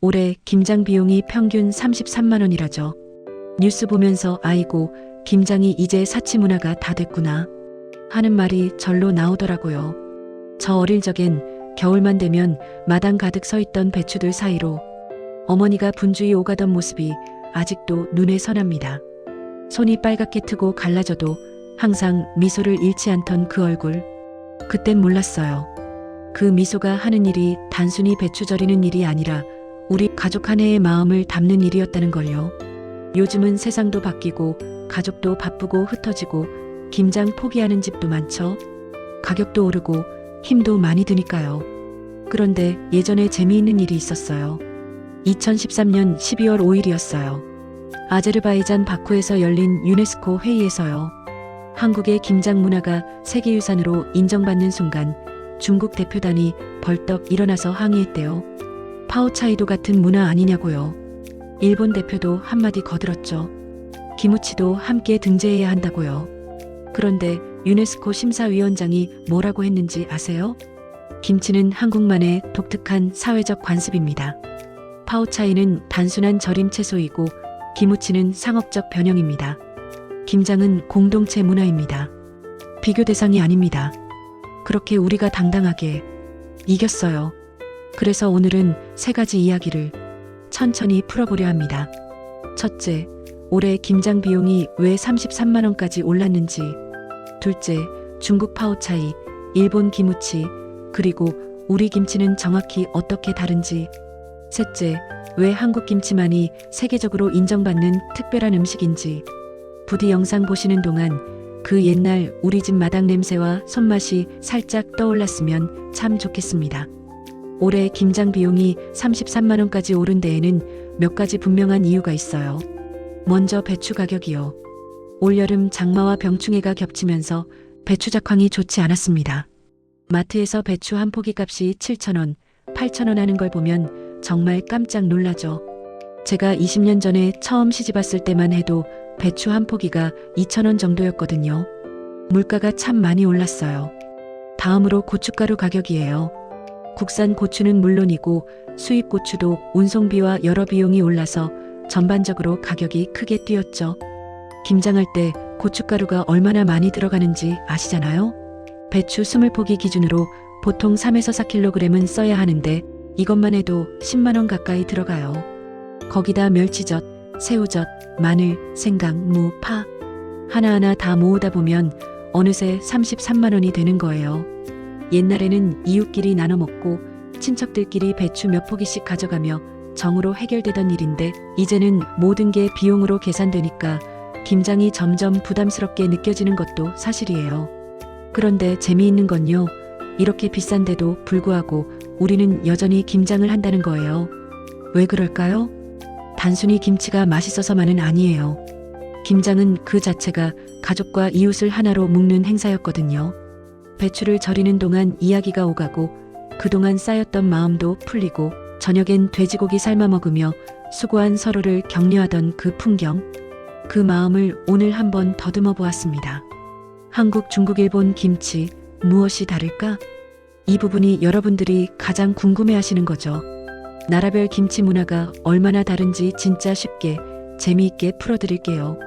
올해 김장 비용이 평균 33만 원이라죠. 뉴스 보면서 아이고, 김장이 이제 사치 문화가 다 됐구나 하는 말이 절로 나오더라고요. 저 어릴 적엔 겨울만 되면 마당 가득 서 있던 배추들 사이로 어머니가 분주히 오가던 모습이 아직도 눈에 선합니다. 손이 빨갛게 트고 갈라져도 항상 미소를 잃지 않던 그 얼굴. 그땐 몰랐어요. 그 미소가 하는 일이 단순히 배추 절이는 일이 아니라 우리 가족 한 해의 마음을 담는 일이었다는 걸요. 요즘은 세상도 바뀌고 가족도 바쁘고 흩어지고 김장 포기하는 집도 많죠. 가격도 오르고 힘도 많이 드니까요. 그런데 예전에 재미있는 일이 있었어요. 2013년 12월 5일이었어요. 아제르바이잔 바쿠에서 열린 유네스코 회의에서요. 한국의 김장 문화가 세계유산으로 인정받는 순간 중국 대표단이 벌떡 일어나서 항의했대요. 파오차이도 같은 문화 아니냐고요. 일본 대표도 한마디 거들었죠. 기무치도 함께 등재해야 한다고요. 그런데 유네스코 심사위원장이 뭐라고 했는지 아세요? 김치는 한국만의 독특한 사회적 관습입니다. 파오차이는 단순한 절임 채소이고 기무치는 상업적 변형입니다. 김장은 공동체 문화입니다. 비교 대상이 아닙니다. 그렇게 우리가 당당하게 이겼어요. 그래서 오늘은 세 가지 이야기를 천천히 풀어보려 합니다. 첫째, 올해 김장 비용이 왜 33만 원까지 올랐는지. 둘째, 중국 파오차이, 일본 기무치, 그리고 우리 김치는 정확히 어떻게 다른지. 셋째, 왜 한국 김치만이 세계적으로 인정받는 특별한 음식인지. 부디 영상 보시는 동안 그 옛날 우리 집 마당 냄새와 손맛이 살짝 떠올랐으면 참 좋겠습니다. 올해 김장 비용이 33만 원까지 오른 데에는 몇 가지 분명한 이유가 있어요. 먼저 배추 가격이요. 올여름 장마와 병충해가 겹치면서 배추 작황이 좋지 않았습니다. 마트에서 배추 한 포기 값이 7,000원, 8,000원 하는 걸 보면 정말 깜짝 놀라죠. 제가 20년 전에 처음 시집왔을 때만 해도 배추 한 포기가 2,000원 정도였거든요. 물가가 참 많이 올랐어요. 다음으로 고춧가루 가격이에요. 국산 고추는 물론이고 수입 고추도 운송비와 여러 비용이 올라서 전반적으로 가격이 크게 뛰었죠. 김장할 때 고춧가루가 얼마나 많이 들어가는지 아시잖아요? 배추 20포기 기준으로 보통 3에서 4kg은 써야 하는데 이것만 해도 10만 원 가까이 들어가요. 거기다 멸치젓, 새우젓, 마늘, 생강, 무, 파 하나하나 다 모으다 보면 어느새 33만 원이 되는 거예요. 옛날에는 이웃끼리 나눠 먹고 친척들끼리 배추 몇 포기씩 가져가며 정으로 해결되던 일인데 이제는 모든 게 비용으로 계산되니까 김장이 점점 부담스럽게 느껴지는 것도 사실이에요. 그런데 재미있는 건요. 이렇게 비싼데도 불구하고 우리는 여전히 김장을 한다는 거예요. 왜 그럴까요? 단순히 김치가 맛있어서만은 아니에요. 김장은 그 자체가 가족과 이웃을 하나로 묶는 행사였거든요. 배추를 절이는 동안 이야기가 오가고 그동안 쌓였던 마음도 풀리고 저녁엔 돼지고기 삶아 먹으며 수고한 서로를 격려하던 그 풍경. 그 마음을 오늘 한번 더듬어 보았습니다. 한국, 중국, 일본 김치 무엇이 다를까? 이 부분이 여러분들이 가장 궁금해하시는 거죠. 나라별 김치 문화가 얼마나 다른지 진짜 쉽게 재미있게 풀어드릴게요.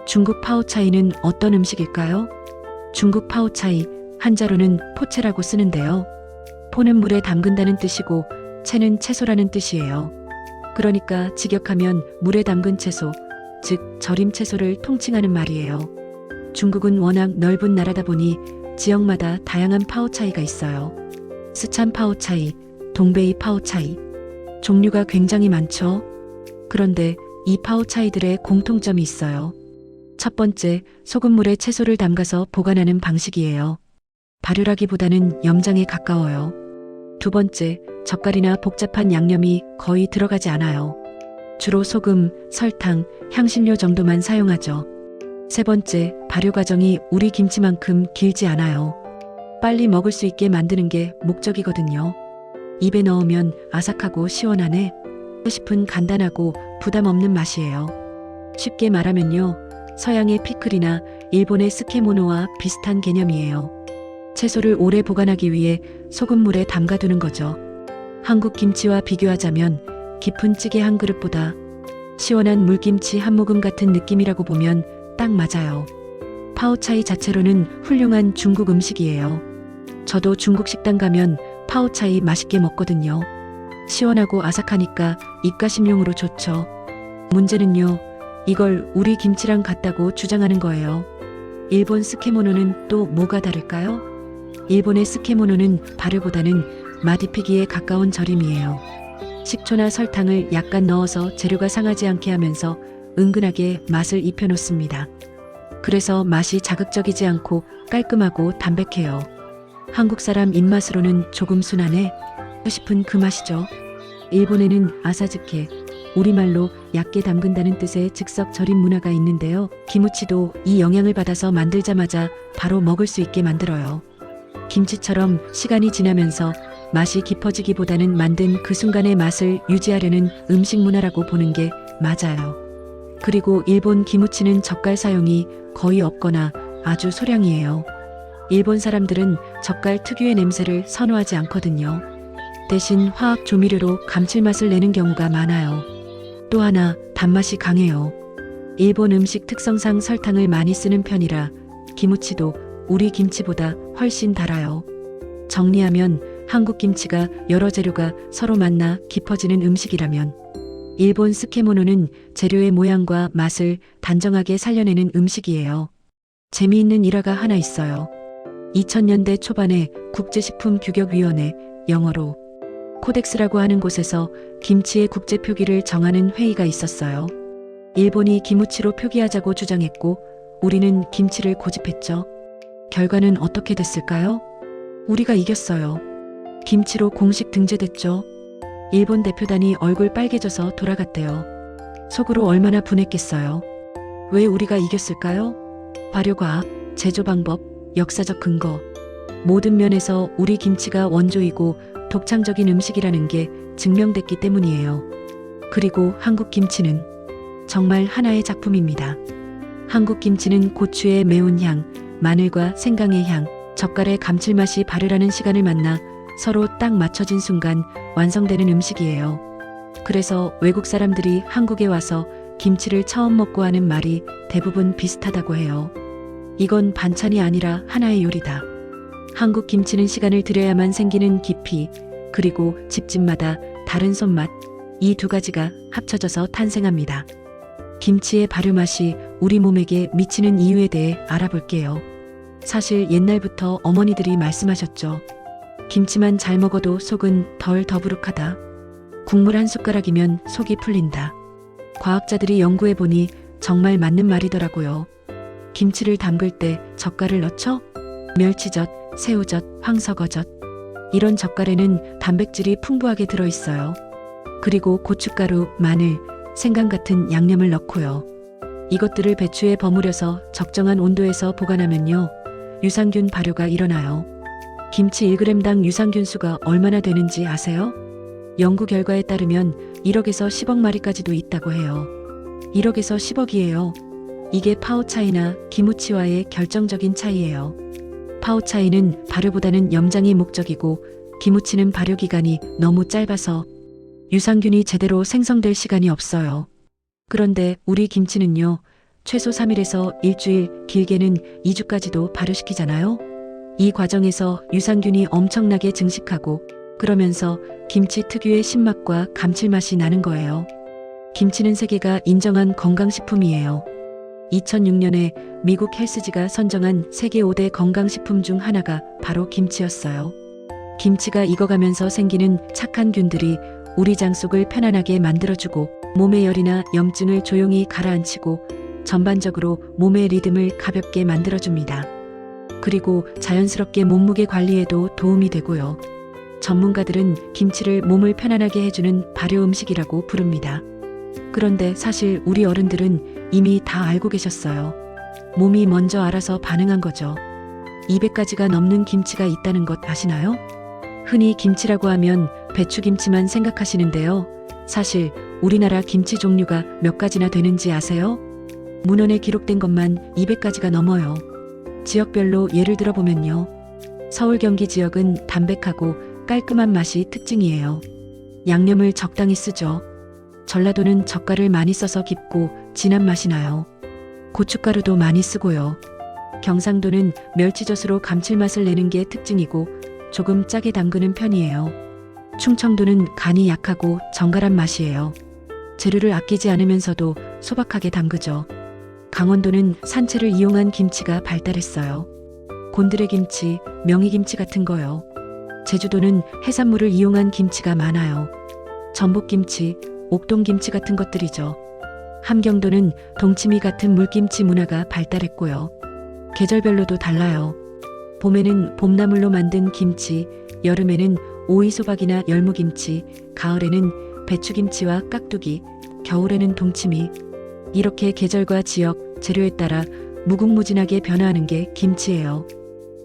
중국 파오차이는 어떤 음식일까요? 중국 파오차이, 한자로는 포채라고 쓰는데요. 포는 물에 담근다는 뜻이고 채는 채소라는 뜻이에요. 그러니까 직역하면 물에 담근 채소, 즉 절임 채소를 통칭하는 말이에요. 중국은 워낙 넓은 나라다 보니 지역마다 다양한 파오차이가 있어요. 스촨 파오차이, 동베이 파오차이. 종류가 굉장히 많죠. 그런데 이 파오차이들의 공통점이 있어요. 첫 번째, 소금물에 채소를 담가서 보관하는 방식이에요. 발효라기보다는 염장에 가까워요. 두 번째, 젓갈이나 복잡한 양념이 거의 들어가지 않아요. 주로 소금, 설탕, 향신료 정도만 사용하죠. 세 번째, 발효 과정이 우리 김치만큼 길지 않아요. 빨리 먹을 수 있게 만드는 게 목적이거든요. 입에 넣으면 아삭하고 시원하네 싶은 간단하고 부담 없는 맛이에요. 쉽게 말하면요. 서양의 피클이나 일본의 스케모노와 비슷한 개념이에요. 채소를 오래 보관하기 위해 소금물에 담가두는 거죠. 한국 김치와 비교하자면 깊은 찌개 한 그릇보다 시원한 물김치 한 모금 같은 느낌이라고 보면 딱 맞아요. 파오차이 자체로는 훌륭한 중국 음식이에요. 저도 중국 식당 가면 파오차이 맛있게 먹거든요. 시원하고 아삭하니까 입가심용으로 좋죠. 문제는요, 이걸 우리 김치랑 같다고 주장하는 거예요. 일본 스케모노는 또 뭐가 다를까요? 일본의 스케모노는 발효보다는 맛 입히기에 가까운 절임이에요. 식초나 설탕을 약간 넣어서 재료가 상하지 않게 하면서 은근하게 맛을 입혀놓습니다. 그래서 맛이 자극적이지 않고 깔끔하고 담백해요. 한국 사람 입맛으로는 조금 순하네 싶은 그 맛이죠. 일본에는 아사즈케, 우리말로 얕게 담근다는 뜻의 즉석 절임 문화가 있는데요. 기무치도 이 영향을 받아서 만들자마자 바로 먹을 수 있게 만들어요. 김치처럼 시간이 지나면서 맛이 깊어지기보다는 만든 그 순간의 맛을 유지하려는 음식 문화라고 보는 게 맞아요. 그리고 일본 기무치는 젓갈 사용이 거의 없거나 아주 소량이에요. 일본 사람들은 젓갈 특유의 냄새를 선호하지 않거든요. 대신 화학 조미료로 감칠맛을 내는 경우가 많아요. 또 하나, 단맛이 강해요. 일본 음식 특성상 설탕을 많이 쓰는 편이라 기무치도 우리 김치보다 훨씬 달아요. 정리하면 한국 김치가 여러 재료가 서로 만나 깊어지는 음식이라면 일본 스케모노는 재료의 모양과 맛을 단정하게 살려내는 음식이에요. 재미있는 일화가 하나 있어요. 2000년대 초반에 국제식품규격위원회, 영어로 코덱스라고 하는 곳에서 김치의 국제 표기를 정하는 회의가 있었어요. 일본이 기무치로 표기하자고 주장했고 우리는 김치를 고집했죠. 결과는 어떻게 됐을까요? 우리가 이겼어요. 김치로 공식 등재됐죠. 일본 대표단이 얼굴 빨개져서 돌아갔대요. 속으로 얼마나 분했겠어요. 왜 우리가 이겼을까요? 발효과학, 제조 방법, 역사적 근거, 모든 면에서 우리 김치가 원조이고 독창적인 음식이라는 게 증명됐기 때문이에요. 그리고 한국 김치는 정말 하나의 작품입니다. 한국 김치는 고추의 매운 향, 마늘과 생강의 향, 젓갈의 감칠맛이 발효라는 시간을 만나 서로 딱 맞춰진 순간 완성되는 음식이에요. 그래서 외국 사람들이 한국에 와서 김치를 처음 먹고 하는 말이 대부분 비슷하다고 해요. 이건 반찬이 아니라 하나의 요리다. 한국 김치는 시간을 들여야만 생기는 깊이, 그리고 집집마다 다른 손맛, 이 두 가지가 합쳐져서 탄생합니다. 김치의 발효 맛이 우리 몸에게 미치는 이유에 대해 알아볼게요. 사실 옛날부터 어머니들이 말씀하셨죠. 김치만 잘 먹어도 속은 덜 더부룩하다. 국물 한 숟가락이면 속이 풀린다. 과학자들이 연구해보니 정말 맞는 말이더라고요. 김치를 담글 때 젓갈을 넣죠? 멸치젓, 새우젓, 황석어젓. 이런 젓갈에는 단백질이 풍부하게 들어있어요. 그리고 고춧가루, 마늘, 생강 같은 양념을 넣고요. 이것들을 배추에 버무려서 적정한 온도에서 보관하면요. 유산균 발효가 일어나요. 김치 1g당 유산균 수가 얼마나 되는지 아세요? 연구 결과에 따르면 1억에서 10억 마리까지도 있다고 해요. 1억에서 10억이에요. 이게 파오차이나 기무치와의 결정적인 차이예요. 파오차이는 발효보다는 염장이 목적이고 기무치는 발효기간이 너무 짧아서 유산균이 제대로 생성될 시간이 없어요. 그런데 우리 김치는요. 최소 3일에서 일주일, 길게는 2주까지도 발효시키잖아요. 이 과정에서 유산균이 엄청나게 증식하고 그러면서 김치 특유의 신맛과 감칠맛이 나는 거예요. 김치는 세계가 인정한 건강식품이에요. 2006년에 미국 헬스지가 선정한 세계 5대 건강식품 중 하나가 바로 김치였어요. 김치가 익어가면서 생기는 착한 균들이 우리 장 속을 편안하게 만들어주고 몸의 열이나 염증을 조용히 가라앉히고 전반적으로 몸의 리듬을 가볍게 만들어줍니다. 그리고 자연스럽게 몸무게 관리에도 도움이 되고요. 전문가들은 김치를 몸을 편안하게 해주는 발효 음식이라고 부릅니다. 그런데 사실 우리 어른들은 이미 다 알고 계셨어요. 몸이 먼저 알아서 반응한 거죠. 200가지가 넘는 김치가 있다는 것 아시나요? 흔히 김치라고 하면 배추김치만 생각하시는데요. 사실 우리나라 김치 종류가 몇 가지나 되는지 아세요? 문헌에 기록된 것만 200가지가 넘어요. 지역별로 예를 들어보면요. 서울 경기 지역은 담백하고 깔끔한 맛이 특징이에요. 양념을 적당히 쓰죠. 전라도는 젓갈을 많이 써서 깊고 진한 맛이 나요. 고춧가루도 많이 쓰고요. 경상도는 멸치젓으로 감칠맛을 내는 게 특징이고 조금 짜게 담그는 편이에요. 충청도는 간이 약하고 정갈한 맛이에요. 재료를 아끼지 않으면서도 소박하게 담그죠. 강원도는 산채를 이용한 김치가 발달했어요. 곤드레 김치, 명이김치 같은 거요. 제주도는 해산물을 이용한 김치가 많아요. 전복김치, 옥동김치 같은 것들이죠. 함경도는 동치미 같은 물김치 문화가 발달했고요. 계절별로도 달라요. 봄에는 봄나물로 만든 김치, 여름에는 오이소박이나 열무김치, 가을에는 배추김치와 깍두기, 겨울에는 동치미. 이렇게 계절과 지역, 재료에 따라 무궁무진하게 변화하는 게 김치예요.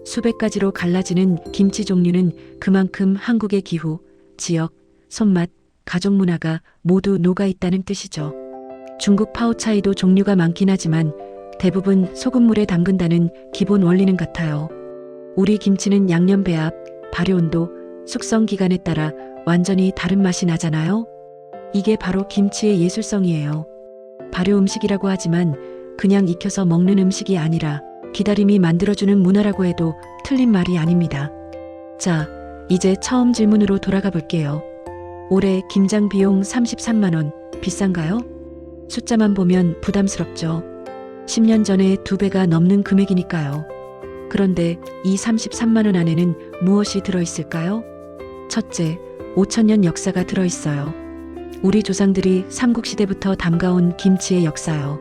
수백 가지로 갈라지는 김치 종류는 그만큼 한국의 기후, 지역, 손맛, 가족 문화가 모두 녹아 있다는 뜻이죠. 중국 파오차이도 종류가 많긴 하지만 대부분 소금물에 담근다는 기본 원리는 같아요. 우리 김치는 양념 배합, 발효온도, 숙성 기간에 따라 완전히 다른 맛이 나잖아요. 이게 바로 김치의 예술성이에요. 발효 음식이라고 하지만 그냥 익혀서 먹는 음식이 아니라 기다림이 만들어주는 문화라고 해도 틀린 말이 아닙니다. 자, 이제 처음 질문으로 돌아가 볼게요. 올해 김장 비용 33만 원, 비싼가요? 숫자만 보면 부담스럽죠. 10년 전에 2배가 넘는 금액이니까요. 그런데 이 33만 원 안에는 무엇이 들어있을까요? 첫째, 5천년 역사가 들어있어요. 우리 조상들이 삼국시대부터 담가온 김치의 역사요.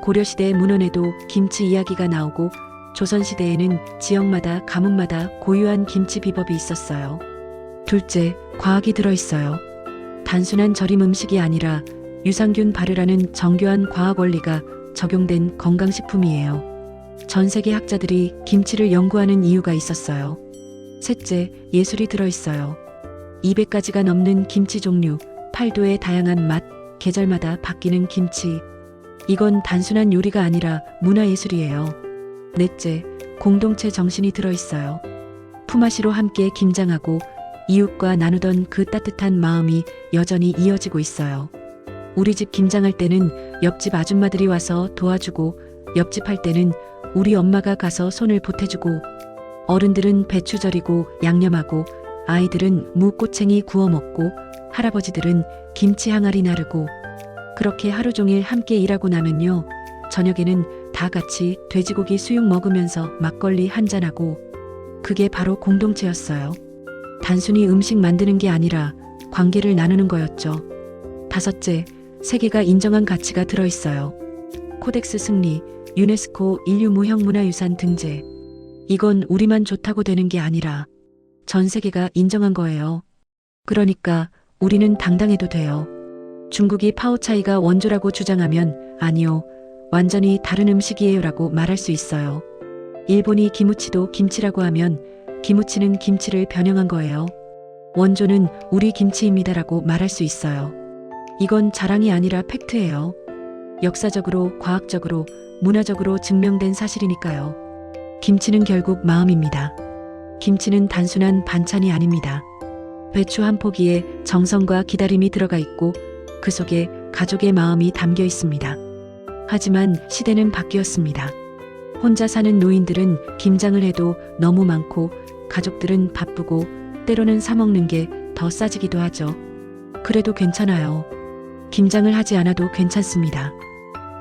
고려시대 문헌에도 김치 이야기가 나오고 조선시대에는 지역마다 가문마다 고유한 김치 비법이 있었어요. 둘째, 과학이 들어있어요. 단순한 절임 음식이 아니라 유산균 발효라는 정교한 과학 원리가 적용된 건강식품이에요. 전 세계 학자들이 김치를 연구하는 이유가 있었어요. 셋째, 예술이 들어있어요. 200가지가 넘는 김치 종류, 8도의 다양한 맛, 계절마다 바뀌는 김치. 이건 단순한 요리가 아니라 문화예술이에요. 넷째, 공동체 정신이 들어있어요. 품앗이로 함께 김장하고 이웃과 나누던 그 따뜻한 마음이 여전히 이어지고 있어요. 우리 집 김장할 때는 옆집 아줌마들이 와서 도와주고 옆집 할 때는 우리 엄마가 가서 손을 보태주고 어른들은 배추 절이고 양념하고 아이들은 무꼬챙이 구워 먹고 할아버지들은 김치 항아리 나르고 그렇게 하루 종일 함께 일하고 나면요. 저녁에는 다 같이 돼지고기 수육 먹으면서 막걸리 한잔하고 그게 바로 공동체였어요. 단순히 음식 만드는 게 아니라 관계를 나누는 거였죠. 다섯째, 세계가 인정한 가치가 들어있어요. 코덱스 승리, 유네스코 인류 무형문화유산 등재. 이건 우리만 좋다고 되는 게 아니라 전 세계가 인정한 거예요. 그러니까 우리는 당당해도 돼요. 중국이 파오차이가 원조라고 주장하면 아니요, 완전히 다른 음식이에요라고 말할 수 있어요. 일본이 기무치도 김치라고 하면 기무치는 김치를 변형한 거예요. 원조는 우리 김치입니다라고 말할 수 있어요. 이건 자랑이 아니라 팩트예요. 역사적으로, 과학적으로, 문화적으로 증명된 사실이니까요. 김치는 결국 마음입니다. 김치는 단순한 반찬이 아닙니다. 배추 한 포기에 정성과 기다림이 들어가 있고 그 속에 가족의 마음이 담겨 있습니다. 하지만 시대는 바뀌었습니다. 혼자 사는 노인들은 김장을 해도 너무 많고 가족들은 바쁘고 때로는 사 먹는 게 더 싸지기도 하죠. 그래도 괜찮아요. 김장을 하지 않아도 괜찮습니다.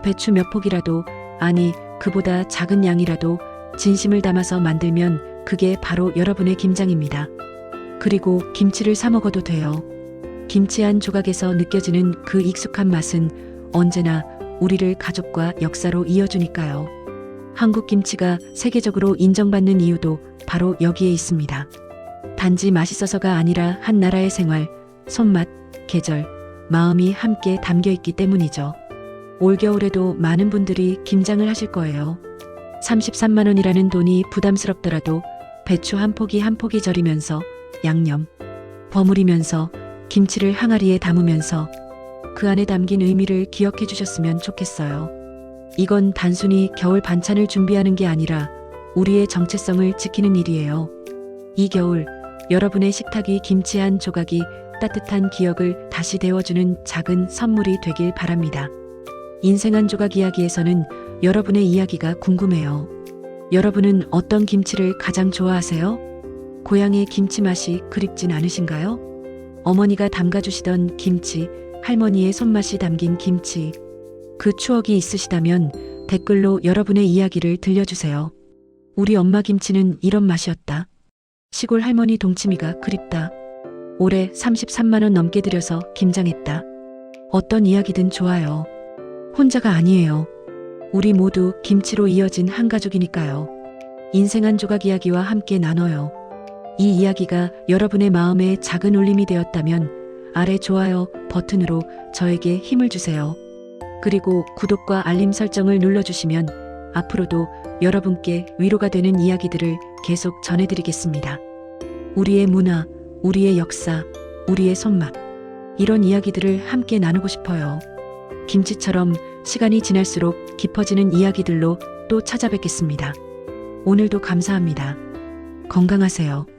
배추 몇 포기라도, 아니 그보다 작은 양이라도 진심을 담아서 만들면 그게 바로 여러분의 김장입니다. 그리고 김치를 사 먹어도 돼요. 김치 한 조각에서 느껴지는 그 익숙한 맛은 언제나 우리를 가족과 역사로 이어주니까요. 한국 김치가 세계적으로 인정받는 이유도 바로 여기에 있습니다. 단지 맛있어서가 아니라 한 나라의 생활, 손맛, 계절, 마음이 함께 담겨 있기 때문이죠. 올겨울에도 많은 분들이 김장을 하실 거예요. 33만 원이라는 돈이 부담스럽더라도 배추 한 포기 한 포기 절이면서 양념, 버무리면서 김치를 항아리에 담으면서 그 안에 담긴 의미를 기억해 주셨으면 좋겠어요. 이건 단순히 겨울 반찬을 준비하는 게 아니라 우리의 정체성을 지키는 일이에요. 이 겨울 여러분의 식탁 위 김치 한 조각이 따뜻한 기억을 다시 데워주는 작은 선물이 되길 바랍니다. 인생 한 조각 이야기에서는 여러분의 이야기가 궁금해요. 여러분은 어떤 김치를 가장 좋아하세요? 고향의 김치 맛이 그립진 않으신가요? 어머니가 담가주시던 김치, 할머니의 손맛이 담긴 김치. 그 추억이 있으시다면 댓글로 여러분의 이야기를 들려주세요. 우리 엄마 김치는 이런 맛이었다. 시골 할머니 동치미가 그립다. 올해 33만 원 넘게 들여서 김장했다. 어떤 이야기든 좋아요. 혼자가 아니에요. 우리 모두 김치로 이어진 한 가족이니까요. 인생 한 조각 이야기와 함께 나눠요. 이 이야기가 여러분의 마음에 작은 울림이 되었다면 아래 좋아요 버튼으로 저에게 힘을 주세요. 그리고 구독과 알림 설정을 눌러주시면 앞으로도 여러분께 위로가 되는 이야기들을 계속 전해드리겠습니다. 우리의 문화, 우리의 역사, 우리의 손맛. 이런 이야기들을 함께 나누고 싶어요. 김치처럼 시간이 지날수록 깊어지는 이야기들로 또 찾아뵙겠습니다. 오늘도 감사합니다. 건강하세요.